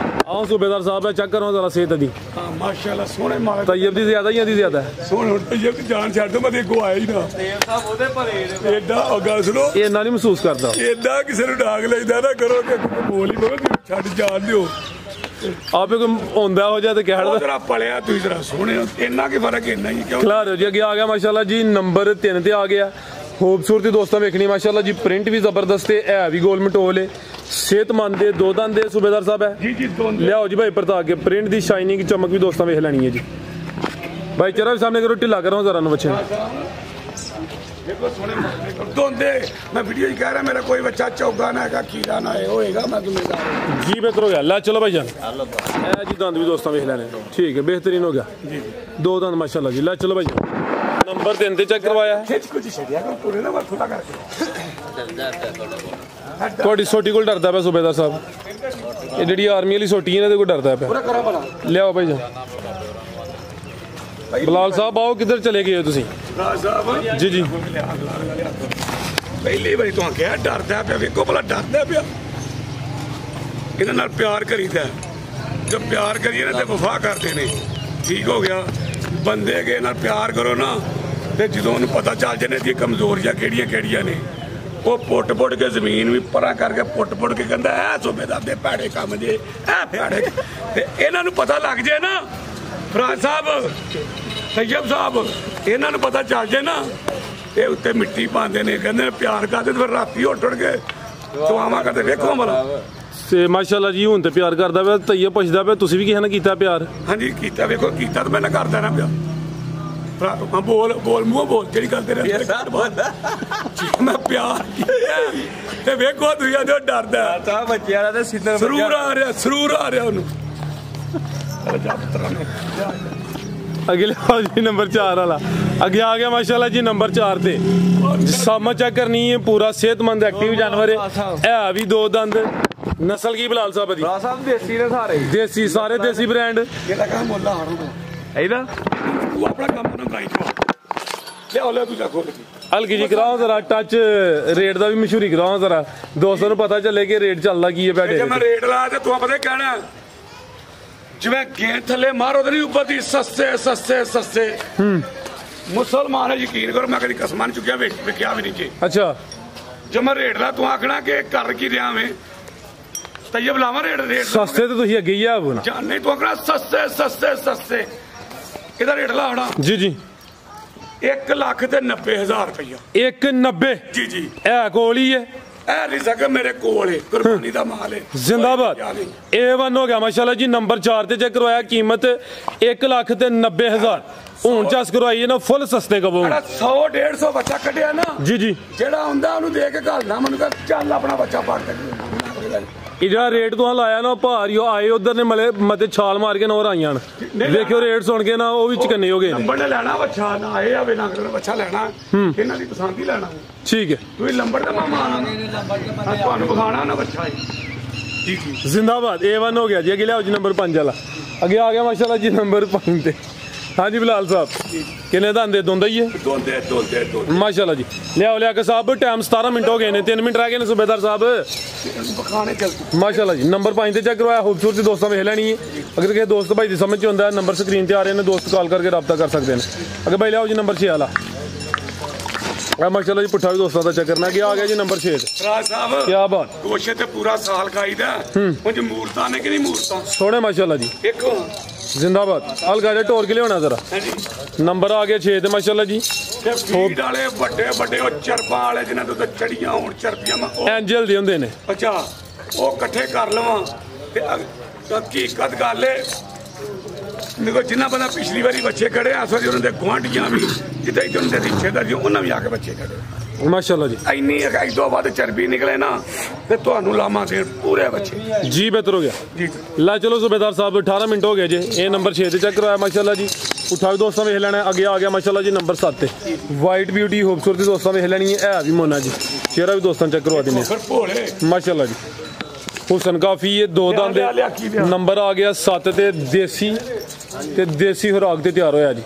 ਆਓ ਸੂਬੇਦਾਰ ਸਾਹਿਬ ਦਾ ਚੈੱਕ ਕਰੋ ਜ਼ਰਾ ਸਿਹਤ ਦੀ ਹਾਂ ਮਾਸ਼ਾਅੱਲਾ ਸੋਹਣੇ ਮਾਲ ਤੈਯਬ ਦੀ ਜ਼ਿਆਦਾ ਜਾਂ ਦੀ ਜ਼ਿਆਦਾ ਸੋਹਣੇ ਹੁਣ ਤੈਯਬ ਦੀ ਜਾਨ ਛੱਡ ਦੋ ਮੈਂ ਦੇਖੋ ਆਇਆ ਹੀ ਨਾ ਤੇਲ ਸਾਹਿਬ ਉਹਦੇ ਭਰੇ ਨੇ ਏਡਾ ਗੱਲ ਸੁਣੋ ਇਹ ਇੰਨਾ ਨਹੀਂ ਮਹਿਸੂਸ ਕਰਦਾ ਏਡਾ ਕਿਸੇ ਨੂੰ ਡਾਂਗ ਲੈਂਦਾ ਨਾ ਕਰੋ ਕਿ ਬੋਲ ਹੀ ਬੋਲ ਛੱਡ ਜਾਣ ਦਿਓ ਆਪੇ ਕੋਈ ਹੁੰਦਾ ਹੋ ਜਾ ਤੇ ਕਹਿ ਉਹ ਦਾ ਜਰਾ ਪਲਿਆ ਤੁਸੀਂ ਜਰਾ ਸੋਹਣੇ ਹੋ ਇੰਨਾ ਕੀ ਫਰਕ ਇੰਨਾ ਹੀ ਕਿਉਂ ਖਿਲਾ ਰਹੇ ਜੀ ਅੱਗੇ ਆ ਗਿਆ ਮਾਸ਼ਾਅੱਲਾ ਜੀ ਨੰਬਰ 3 ਤੇ ਆ ਗਿਆ ਖੂਬਸੂਰਤੀ ਦੋਸਤਾਂ ਵੇਖਣੀ ਮਾਸ਼ਾਅੱਲਾ ਜੀ ਪ੍ਰਿੰਟ ਵੀ ਜ਼ਬਰਦਸਤ ਹੈ ਵੀ ਗੋਲ ਮਟੋਲ ਹੈ ਸਿਹਤਮੰਦ ਦੇ 2 ਦੰਦ ਦੇ ਸੂਬੇਦਾਰ ਸਾਹਿਬ ਹੈ ਜੀ ਜੀ ਦੋਂਦੇ ਲਿਆਓ ਜੀ ਭਾਈ ਪਰਤਾ ਕੇ ਪ੍ਰਿੰਟ ਦੀ ਸ਼ਾਈਨਿੰਗ ਚਮਕ ਵੀ ਦੋਸਤਾਂ ਵੇਖ ਲੈਣੀ ਹੈ ਜੀ ਭਾਈ ਚਿਹਰਾ ਵੀ ਸਾਹਮਣੇ ਕਰੋ ਢਿੱਲਾ ਕਰੋ ਜ਼ਰਾ ਨੂੰ ਬੱਚੇ ਦੇਖੋ ਸੋਹਣੇ ਦੇਖੋ ਦੋਂਦੇ ਮੈਂ ਵੀਡੀਓ 'ਚ ਕਹਿ ਰਿਹਾ ਮੇਰਾ ਕੋਈ ਬੱਚਾ ਚੌਗਾ ਨਾ ਹੈਗਾ ਖੀਰਾ ਨਾ ਹੋਏਗਾ ਮੈਂ ਜ਼ਿੰਮੇਦਾਰ ਜੀ ਬਿਹਤਰ ਹੋ ਗਿਆ ਲੈ ਚਲੋ ਭਾਈ ਜਾਨ ਇਹ ਜੀ ਦੰਦ ਵੀ ਦੋਸਤਾਂ ਵੇਖ ਲੈਣੇ ਠੀਕ ਹੈ ਬਿਹਤਰੀਨ ਹੋ ਗਿਆ ਜੀ 2 ਦੰਦ ਮਾਸ਼ਾਅੱਲਾ ਜੀ ਲੈ ਚਲੋ ਭਾਈ ਜਾਨ ਨੰਬਰ 3 ਤੇ ਚੈੱਕ ਕਰਵਾਇਆ ਖਿੱਚ ਕੁਝ ਛੱਡਿਆ ਕਰ ਪੂਰੇ ਨਾ ਵਰ ਥੋੜਾ ਕਰਕੇ ਤੁਹਾਡੀ ਸੋਟੀ ਕੋਲ ਡਰਦਾ ਪਿਆ ਸੂਬੇਦਾਰ ਸਾਹਿਬ ਇਹ ਜਿਹੜੀ ਆਰਮੀ ਵਾਲੀ ਸੋਟੀ ਇਹਨਾਂ ਦੇ ਕੋਲ ਡਰਦਾ ਪਿਆ ਪੂਰਾ ਕਰਾਂ ਭਲਾ ਲਿਆਓ ਭਾਈ ਜੀ ਬਲਾਲ ਸਾਹਿਬ ਆਓ ਕਿੱਧਰ ਚਲੇ ਗਏ ਹੋ ਤੁਸੀਂ ਰਾਜ ਸਾਹਿਬ ਜੀ ਜੀ ਪਹਿਲੀ ਵਾਰੀ ਤੁਹਾਨੂੰ ਕਿਹਾ ਡਰਦਾ ਪਿਆ ਵੇਖੋ ਭਲਾ ਡਰਦਾ ਪਿਆ ਇਹਨਾਂ ਨਾਲ ਪਿਆਰ ਕਰੀਦਾ ਜੋ ਪਿਆਰ ਕਰੀਏ ਨਾ ਤੇ ਵਫਾ ਕਰਦੇ ਨੇ ਠੀਕ ਹੋ ਗਿਆ ਬੰਦੇ ਕੇ ਨਾਲ ਪਿਆਰ ਕਰੋ ਨਾ ਤੇ ਜਦੋਂ ਉਹਨੂੰ ਪਤਾ ਚੱਲ ਜਾਣੇ ਦੀ ਕਮਜ਼ੋਰੀਆਂ ਕਿਹੜੀਆਂ ਨੇ ਉਹ ਪੁੱਟ ਕੇ ਜ਼ਮੀਨ ਵੀ ਪਰਾਂ ਕਰਕੇ ਪੁੱਟ ਕੇ ਕਹਿੰਦਾ ਐ ਸੂਬੇਦਾਰ ਦੇ ਭੈੜੇ ਕੰਮ ਜੇ ਐ ਭੈੜੇ ਤੇ ਇਹਨਾਂ ਨੂੰ ਪਤਾ ਲੱਗ ਜਾਏ ਨਾ ਫਰਾਜ ਸਾਹਿਬ ਸੈਯਦ ਸਾਹਿਬ ਇਹਨਾਂ ਨੂੰ ਪਤਾ ਚੱਲ ਜਾਏ ਨਾ ਇਹ ਉੱਤੇ ਮਿੱਟੀ ਪਾਉਂਦੇ ਨੇ ਕਹਿੰਦੇ ਨੇ ਪਿਆਰ ਕਰਦੇ ਤੇ ਫਿਰ ਰਾਤੀ ਉੱਠ ਕੇ ਦੁਆਵਾਂ ਕਰਦੇ ਵੇਖੋ ਭਲਾ ਤੇ ਮਾਸ਼ਾਅੱਲਾ ਜੀ ਹੁਣ ਤੇ ਪਿਆਰ ਕਰਦਾ ਪਿਆ ਤਈਆ ਪੁੱਛਦਾ ਪਿਆ ਤੁਸੀਂ ਵੀ ਕਿਸੇ ਨਾਲ ਕੀਤਾ ਪਿਆਰ ਹਾਂਜੀ ਕੀਤਾ ਵੇਖੋ ਕੀਤਾ ਤਾਂ ਮੈਂ ਨਾ ਕਰਦਾ ਨਾ ਪਿਆ ਭਰਾ ਬੋਲ ਮੂੰਹ ਬੋਲ ਜਿਹੜੀ ਗੱਲ ਤੇਰੇ ਮੈਂ ਪਿਆਰ ਕੀਤਾ ਤੇ ਵੇਖੋ ਤੁਸੀਂ ਆਦੇ ਡਰਦਾ ਤਾਂ ਬੱਚਿਆਂ ਦਾ ਤੇ ਸਿੱਧਰ ਸਰੂਰ ਆ ਰਿਹਾ ਉਹਨੂੰ अगे लियाओ जी नंबर 4 वाला अगे आ गया माशाल्लाह जी नंबर 4 ते सामा चेक करनी है पूरा सेहतमंद एक्टिव जानवर है भी दो दंद नस्ल की बलाल साहब दी ਸਾਹਿਬ ਦੇਸੀ ਨੇ ਸਾਰੇ देसी सारे देसी ब्रांड ਇਹਦਾ ਕੰਮ ਮੁੱਲਾ ਹੜੂਗਾ ਇਹਦਾ ਤੂੰ ਆਪਣਾ ਕੰਮ ਨਾ ਕਰਾਈ ਲਿਆ ਤੂੰ ਜਾ ਖੋਲ ਕੇ हल्की जी कराओ जरा टच रेट का भी मशहूरी कराओ जरा दोस्तों को पता चले कि रेट चलता की है ਜੇ ਮੈਂ ਰੇਟ ਲਾ ਤੇ ਤੂੰ ਪਤਾ ਕਹਿਣਾ ਜਿਵੇਂ ਗੇਂਦ ਥੱਲੇ ਮਾਰੋ ਤੇ ਨਹੀਂ ਉੱਪਰਦੀ ਸਸਤੇ ਮੁਸਲਮਾਨ ਹੈ ਯਕੀਨ ਕਰੋ ਮੈਂ ਕਦੀ ਕਸਮਾਂ ਨਹੀਂ ਚੁੱਕਿਆ ਵੇਖਿਆ ਵੀ ਨਹੀਂ ਜੀ अच्छा ਜੇ ਮੈਂ ਰੇਟ ਲਾ ਤੂੰ ਆਖਣਾ ਕਿ ਕਰ ਕੀ ਰਿਹਾ ਵੇਂ ਤੈਯਬ ਲਾਵਾਂ ਰੇਟ सस्ते तो तुम अगे ही है ना ਜਾਨ ਨਹੀਂ ਤੂੰ ਆਖਣਾ ਸਸਤੇ ਇਹਦਾ ਰੇਟ ਲਾ ਹੋਣਾ जी जी 1,90,000 रुपया 190 जी जी है कोल ही है ਇਹ ਨਹੀਂ ਸਕਾ ਮੇਰੇ ਕੋਲ ਹੈ ਕੁਰਬਾਨੀ ਦਾ ਮਾਲ ਹੈ जिंदाबाद A1 हो गया माशाल्लाह जी नंबर 4 ते चेक करवाया कीमत 1,90,000 ਹੁਣ ਚਸ ਕਰਵਾਈਏ ਨਾ ਫੁੱਲ ਸਸਤੇ ਕਬੋ 100-150 ਬੱਚਾ ਕੱਢਿਆ ਨਾ ਜੀ ਜੀ ਜਿਹੜਾ ਹੁੰਦਾ ਉਹਨੂੰ ਦੇ ਕੇ ਘੱਲਣਾ ਮੈਨੂੰ ਕਹ ਚੱਲ ਆਪਣਾ ਬੱਚਾ ਪਾੜ ਕੇ ਇਹ ਜਿਹੜਾ ਰੇਟ ਤੁਸੀਂ ਲਾਇਆ ਨਾ ਭਾਰੀਓ ਆਏ ਉਧਰ ਨੇ ਮਤੇ ਛਾਲ ਮਾਰ ਕੇ ਨਾ ਹੋਰ ਆਈਆਂ ਵੇਖਿਓ ਰੇਟ ਸੁਣ ਕੇ ਨਾ ਉਹ ਵੀ ਚਕੰਨੇ ਹੋ ਗਏ ਨੰਬਰ ਨੇ ਲੈਣਾ ਬੱਚਾ ਨਾ ਆਏ ਆਵੇ ਨਾ ਬੱਚਾ ਲੈਣਾ ਇਹਨਾਂ ਦੀ ਪਸੰਦ ਹੀ ਲੈਣਾ ਠੀਕ ਹੈ ਤੁਸੀਂ ਲੰਬਰ ਦਾ ਮਾਮਾ ਤੁਹਾਨੂੰ ਬਖਾਣਾ ਨਾ ਬੱਚਾ ਜੀ ਜੀ जिंदाबाद A1 हो गया जी अगे लियाओ जी नंबर 5 वाला अगे आ गया माशाल्लाह जी नंबर 5 ते हाँ जी बिलाल साहब किन्ने दंदे दोंदा ही है दोंदे माशाल्लाह जी लिया के साहब टाइम 17 मिनट हो गए ने 3 मिनट रह गए ने सूबेदार साहब बखाने चलते माशाल्लाह जी नंबर 5 ते चेक करवाया खूबसूरती दोस्तों में लेनी है अगर किसी दोस्त भाई दी समझ च होंदा है नंबर स्क्रीन ते आ रहे हैं दोस्त कॉल करके रब्ता कर सकते हैं अगे भाई लियाओ जी नंबर 6 वाला माशाल्लाह जी पुट्ठा भी दोस्तों का चेक करना कि आ गया जी नंबर 6 राज साहब क्या बात गोशे ते पूरा साल खाईदा कुछ मूर्तां ने कि नहीं मूर्तां सोने माशाल्लाह जी एक जिंदाबाद हल्का जा टोर के लिए होना जरा नंबर आ गया 6 ते माशाल्लाह जी फीड वाले बड़े ओ चरपा वाले जिन्हां ते चढ़ियां होण चरपियां एंजल दे हुंदे ने अच्छा ओ इकट्ठे कर लवां ते हकीकत गल है देखो जिन्ना बंदा पिछली बारी बच्चे कड़े इस वारी उन्होंने गुआंढियां भी जिते उन्होंने रिश्तेदार जी उन्होंने भी आके बच्चे कड़े माशाल्लाह जी इन्नी एक दो बाद चर्बी निकले ना ते तुहानू लामा देण पूरे बच्चे जी बेहतर हो गया जी ला चलो सूबेदार साहब 18 मिनट हो गए जी ये नंबर 6 ते चेक करवाया माशाल्लाह जी उठा भी दोस्तों में लेना आगे आ गया माशाल्लाह जी नंबर 7 ते वाइट ब्यूटी खूबसूरती दोस्तों में लेनी है भी मोना जी चेहरा भी दोस्तों चेक करवा देने फिर भोले माशाल्लाह जी हुसन काफी ये दो दांद नंबर आ गया 7 ते देसी खुराक ते तैयार होया जी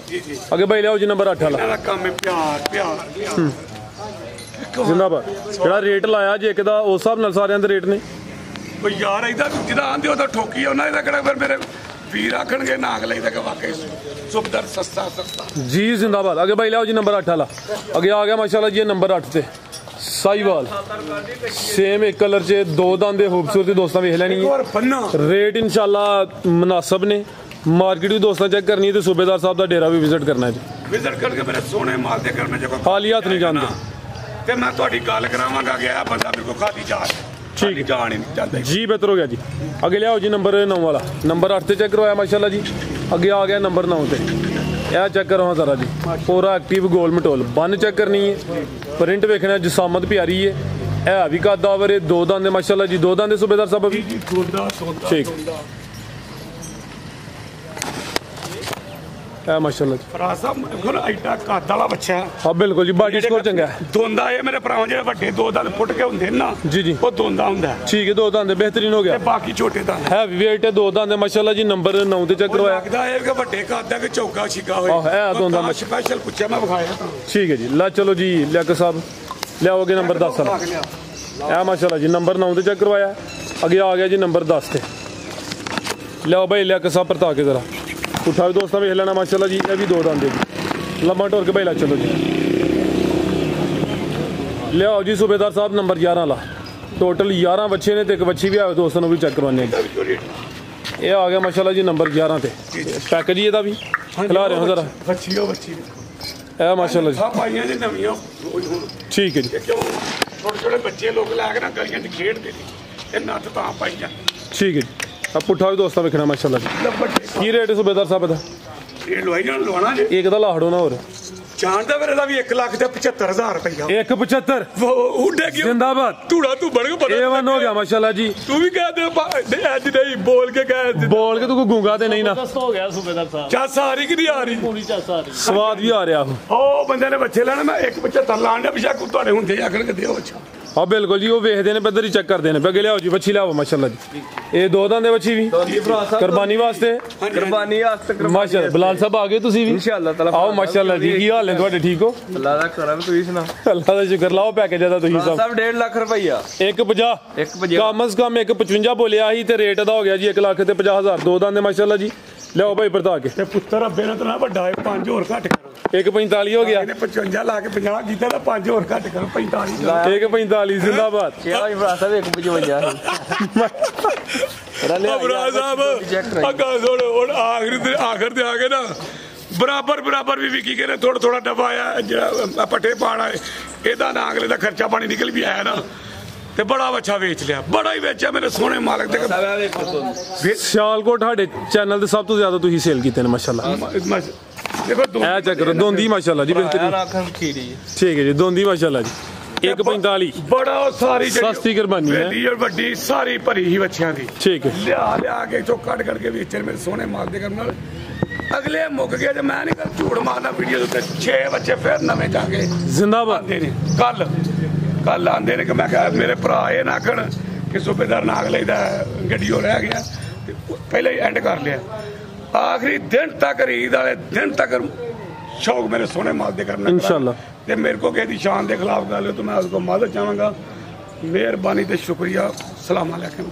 आगे भाई लियाओ जी नंबर 8 वाला इहदा काम है प्यार जिंदाबाद जेड़ा रेट लाया जे एक दा उस हिसाब नाल सारियां दे रेट ने ओ यार इदा जिदा आंदे ओ तां ठोकी होना इदा किहड़ा फिर मेरे वीर आखणगे नाग लईदा कि वाकई सुबदर सस्ता जी जिंदाबाद आगे भाई लियाओ जी नंबर 8 वाला आगे आ गया माशाल्लाह जी नंबर 8 ते साहिवाल सेम एक कलर चे दो दांदे खूबसूरती दोस्तों वेख लैनी है रेट इंशाल्लाह मुनासिब ने मार्केट भी दोस्तों चेक करनी है तो सूबेदार साहब का डेरा भी विजिट करना है जी विजिट करके मेरे सोने माल दे घर में जो खाली हाथ नहीं जानते ते मैं ਤੁਹਾਡੀ ਗੱਲ ਕਰਾਵਾਂਗਾ गया बंदा मेरे को खाली जा ठीक है जान ही नहीं चाहता जी बेहतर हो गया जी आगे लियाओ जी नंबर 9 वाला नंबर 8 से चेक करवाया माशाल्लाह जी आगे आ गया नंबर 9 पे यह चेक करो जरा जी पूरा एक्टिव गोल मटोल बन चेक करनी है प्रिंट वेखना जिसामत प्यारी है भी कदावर है दो दांदे माशाल्लाह जी दो दांदे सूबेदार साहब ठीक ਇਹ ਮਾਸ਼ਾਅੱਲਾ ਜੀ ਭਰਾ ਸਾਹਿਬ ਦੇਖੋ ਐਡਾ ਕੱਦ ਵਾਲਾ ਬੱਚਾ ਹਾਂ ਬਿਲਕੁਲ ਜੀ ਬਾਡੀ ਸਕੋਰ ਚੰਗਾ ਹੈ ਦੋਂਦਾ ਇਹ ਮੇਰੇ ਭਰਾਵਾਂ ਜਿਹੜੇ ਵੱਡੇ ਦੋ ਦੰਦ ਫੁੱਟ ਕੇ ਹੁੰਦੇ ਨੇ ਨਾ ਜੀ ਉਹ ਦੋਂਦਾ ਹੁੰਦਾ ਠੀਕ ਹੈ ਦੋ ਦੰਦ ਬਹਿਤਰੀਨ ਹੋ ਗਿਆ ਤੇ ਬਾਕੀ ਛੋਟੇ ਦੰਦ ਹੈਵੀ ਵੇਟ ਹੈ ਦੋ ਦੰਦ ਮਾਸ਼ਾਅੱਲਾ ਜੀ ਨੰਬਰ 9 ਤੇ ਚੈੱਕ ਕਰਵਾਇਆ ਲੱਗਦਾ ਇਹ ਕਿ ਵੱਡੇ ਕੱਦ ਦਾ ਕਿ ਚੌਕਾ ਛਿੱਕਾ ਹੋਏ ਇਹ ਦੋਂਦਾ ਸਪੈਸ਼ਲ ਪੁੱਛਿਆ ਮੈਂ ਵਿਖਾਇਆ ਠੀਕ ਹੈ ਜੀ ਲੈ ਚਲੋ ਜੀ ਲਿਆਕ ਸਾਹਿਬ ਲਿਆਓਗੇ ਨੰਬਰ 10 ਵਾਲਾ ਇਹ ਮਾਸ਼ਾਅੱਲਾ ਜੀ ਨੰਬਰ 9 ਤੇ ਚੈੱਕ ਕਰਵਾਇਆ ਅੱਗੇ ਆ ਗਿਆ ਜੀ ਨੰਬਰ 10 ਤੇ ਲਿਆਓ ਭਾਈ ਲਿਆਕ ਸਾਹਿਬ ਪਰਤਾ ਕੇ ਜ਼ਰਾ ਉਠਾਓ ਦੋਸਤਾਂ ਵੇਖ ਲੈਣਾ ਮਾਸ਼ਾਅੱਲਾ ਜੀ ਇਹ ਵੀ ਦੋ ਦੰਦ ਜੀ ਲੰਮਾ ਟੋਰ ਕੇ ਭਾਈ ਲਾ ਚਲੋ ਜੀ ਲਿਆਓ ਜੀ ਸੂਬੇਦਾਰ ਸਾਹਿਬ ਨੰਬਰ 11 ਵਾਲਾ ਟੋਟਲ 11 ਬੱਚੇ ਨੇ ਤੇ ਇੱਕ ਬੱਚੀ ਵੀ ਆਏ ਦੋਸਤਾਂ ਨੂੰ ਵੀ ਚੈੱਕ ਕਰਵਾਉਣੇ ਇਹ ਆ ਗਿਆ ਮਾਸ਼ਾਅੱਲਾ ਜੀ ਨੰਬਰ 11 ਤੇ ਪੈਕੇਜ ਇਹਦਾ ਵੀ ਖਿਲਾ ਰਹੇ ਹੋ ਜ਼ਰਾ ਬੱਚੀ ਇਹ ਮਾਸ਼ਾਅੱਲਾ ਜੀ ਆ ਪਾਈਆਂ ਜੀ ਨਵੀਆਂ ਠੀਕ ਹੈ ਜੀ ਛੋਟੇ ਛੋਟੇ ਬੱਚੇ ਲੋਕ ਲੈ ਕੇ ਨਾ ਗਲੀਆਂ 'ਚ ਖੇਡਦੇ ਨੇ ਇਹ ਨੱਥ ਤਾਂ ਪਾਈ ਜਾਂਦੇ ਠੀਕ ਹੈ ਜੀ ਆ ਪੁੱਠਾ ਵੀ ਦੋਸਤਾਂ ਵੇਖਣਾ ਮਾਸ਼ਾਅੱਲਾ ਜੀ ਕੀ ਰੇਟ ਸੂਬੇਦਾਰ ਸਾਹਿਬ ਦਾ ਇਹ ਲਵਾਈ ਜਾਣ ਲਵਾਣਾ ਜੀ ਇੱਕ ਦਾ ਲਾਹੜੋ ਨਾ ਹੋਰ ਜਾਣਦਾ ਫਿਰ ਇਹਦਾ ਵੀ 1,75,000 ਰੁਪਇਆ 175 ਉੱਡੇ ਕਿਉਂ ਜ਼ਿੰਦਾਬਾਦ ਧੂੜਾ ਤੂੰ ਬਣ ਕੇ ਇਹ ਵਨ ਹੋ ਗਿਆ ਮਾਸ਼ਾਅੱਲਾ ਜੀ ਤੂੰ ਵੀ ਕਹਿ ਦੇ ਅੱਜ ਨਹੀਂ ਬੋਲ ਕੇ ਕਹਿ ਬੋਲ ਕੇ ਤੂੰ ਕੋਈ ਗੂੰਗਾ ਤੇ ਨਹੀਂ ਨਾ ਹੋ ਗਿਆ ਸੂਬੇਦਾਰ ਸਾਹਿਬ ਚੱਸ ਆ ਰਹੀ ਕਿ ਨਹੀਂ ਆ ਰਹੀ ਪੂਰੀ ਚੱਸ ਆ ਰਹੀ ਸਵਾਦ ਵੀ ਆ ਰਿਹਾ ਉਹ ਬੰਦੇ ਨੇ ਬੱਚੇ ਲੈਣੇ ਮੈਂ 1,75 ਲਾਣ ਦਾ ਬਿਸ਼ੱਕ ਤੁਹਾਡੇ ਹੁੰਦੇ ਆਖਣ ਕੇ ਦਿਓ ਅੱਛਾ ਆ ਬਿਲਕੁਲ ਜੀ ਉਹ ਵੇਖਦੇ ਨੇ ਬੱਦਰ ਹੀ ਚੈੱਕ ਕਰਦੇ ਨੇ ਅੱਗੇ ਲਿਆਓ ਜੀ ਬੱਚੀ ਲਿਆਓ ਮਾਸ਼ਾਅੱਲਾ ਜੀ ਇਹ ਦੋ ਦੰਦ ਦੇ ਬੱਚੀ ਵੀ ਕੁਰਬਾਨੀ ਵਾਸਤੇ ਕੁਰਬਾਨੀ ਵਾਸਤੇ ਮਾਸ਼ਾਅੱਲਾ ਬਲਾਲ ਸਾਹਿਬ ਆ ਗਏ ਤੁਸੀਂ ਵੀ ਇਨਸ਼ਾਅੱਲਾ ਤਾਲਾ ਆਓ ਮਾਸ਼ਾਅੱਲਾ ਜੀ ਕੀ ਹਾਲ ਹੈ ਤੁਹਾਡੇ ਠੀਕ ਹੋ ਅੱਲਾ ਦਾ ਕਰਮ ਤੁਸੀਂ ਸੁਣਾ ਅੱਲਾ ਦਾ ਸ਼ੁਕਰ ਲਾਓ ਪੈਕੇਜ ਦਾ ਤੁਸੀਂ ਸਭ ਸਾਹਿਬ 1.5 ਲੱਖ ਰੁਪਈਆ 150 150 ਕਮ ਸੇ ਕਮ 155 ਬੋਲਿਆ ਸੀ ਤੇ ਰੇਟ ਦਾ ਹੋ ਗਿਆ ਜੀ 1 ਲੱਖ ਤੇ 50,000 ਦੋ ਦੰਦ ਦੇ ਮਾਸ਼ਾਅੱਲਾ ਜੀ ਲਿਆਓ ਭਾਈ ਪਰਤਾ ਕੇ ਤੇ ਪੁੱਤਰ ਅੱਬੇ ਨਾਲ ਤਾਂ ਨਾ ਵੱਡਾ ਹੈ 5 ਹੋਰ ਘੱਟ ਕਰੋ 145 ਹੋ ਗਿਆ ਇਹਨੇ 55 ਲਾ ਕੇ 50 ਕੀਤਾ ਤਾਂ 5 ਹੋਰ ਘੱਟ ਕਰੋ 45 145 ਜ਼ਿੰਦਾਬਾਦ ਕਿਹਾ ਜੀ ਭਰਾ ਸਾਹਿਬ 155 ਭਰਾ ਸਾਹਿਬ ਅੱਗਾ ਹੁਣ ਆਖਰ ਤੇ ਆ ਗਏ ਨਾ ਬਰਾਬਰ ਵੀ ਵਿਕੀ ਕੇ ਨੇ ਥੋੜਾ ਡੱਬਾ ਆਇਆ ਜਿਹੜਾ ਪੱਠੇ ਪਾਣਾ ਇਹਦਾ ਨਾ ਅਗਲੇ ਦਾ ਖਰਚਾ ਪਾਣੀ ਨਿਕਲ ਵੀ ਆਇਆ ਨਾ ਤੇ ਬੜਾ ਬੱਚਾ ਵੇਚ ਲਿਆ ਬੜਾ ਹੀ ਵੇਚਿਆ ਮੇਰੇ ਸੋਹਣੇ ਮਾਲਕ ਦੇ ਸਿਆਲਕੋਟ ਸਾਡੇ ਚੈਨਲ ਤੇ ਸਭ ਤੋਂ ਜ਼ਿਆਦਾ ਤੁਸੀਂ ਸੇਲ ਕੀਤੇ ਨੇ ਮਾਸ਼ਾਅੱਲਾ ਦੇਖੋ ਇਹ ਚੈੱਕ ਕਰੋ ਦੋਂਦੀ ਮਾਸ਼ਾਅੱਲਾ ਜੀ ਬਿਲਕੁਲ ਆਖਣ ਖੀਰੀ ਠੀਕ ਹੈ ਜੀ ਦੋਂਦੀ ਮਾਸ਼ਾਅੱਲਾ ਜੀ 145 ਬੜਾ ਸਾਰੀ ਸਸਤੀ ਕੁਰਬਾਨੀ ਹੈ ਵੱਡੀ ਸਾਰੀ ਭਰੀ ਹੀ ਬੱਚਿਆਂ ਦੀ ਠੀਕ ਹੈ ਲਿਆ ਕੇ ਚੋਂ ਕੱਢ ਕੇ ਵੇਚਣ ਮੇਰੇ ਸੋਹਣੇ ਮਾਲ ਦੇ ਕਰਨ ਨਾਲ ਅਗਲੇ ਮੁੱਕ ਗਏ ਤੇ ਮੈਂ ਨਹੀਂ ਕਰ ਝੂੜ ਮਾਰਦਾ ਵੀਡੀਓ ਦੇ ਉੱਤੇ 6 ਬੱਚੇ ਫਿਰ ਨਵੇਂ ਜਾ ਕੇ ਜ਼ਿੰਦਾਬਾਦ ਆਉਂਦੇ ਨੇ ਕੱਲ ਆਉਂਦੇ ਨੇ ਕਿ ਮੈਂ ਕਿਹਾ ਮੇਰੇ ਭਰਾ ਇਹ ਨਾ ਆਖਣ ਕਿ ਸੂਬੇਦਾਰ ਨਾਗ ਲਈਦਾ ਗੱਡੀਓ ਰਹਿ ਗਿਆ ਤੇ ਪਹਿਲਾਂ ਹੀ ਐਂਡ ਕਰ ਲਿਆ ਆਖਰੀ ਦਿਨ ਤੱਕ ਈਦ ਵਾਲੇ ਦਿਨ ਤੱਕ ਸ਼ੌਕ ਮੇਰੇ ਸੋਹਣੇ ਮਾਲ ਦੇ ਕਰਨਾ इंशाल्लाह ਤੇ ਮੇਰੇ ਕੋ ਕਿਸੇ ਦੀ ਸ਼ਾਨ ਦੇ ਖਿਲਾਫ ਗੱਲ ਹੋ ਤਾਂ ਮੈਂ ਉਸ ਕੋ ਮਦਦ ਚਾਹਾਂਗਾ ਮਿਹਰਬਾਨੀ ਤੇ ਸ਼ੁਕਰੀਆ ਸਲਾਮ ਅਲੈਕੁਮ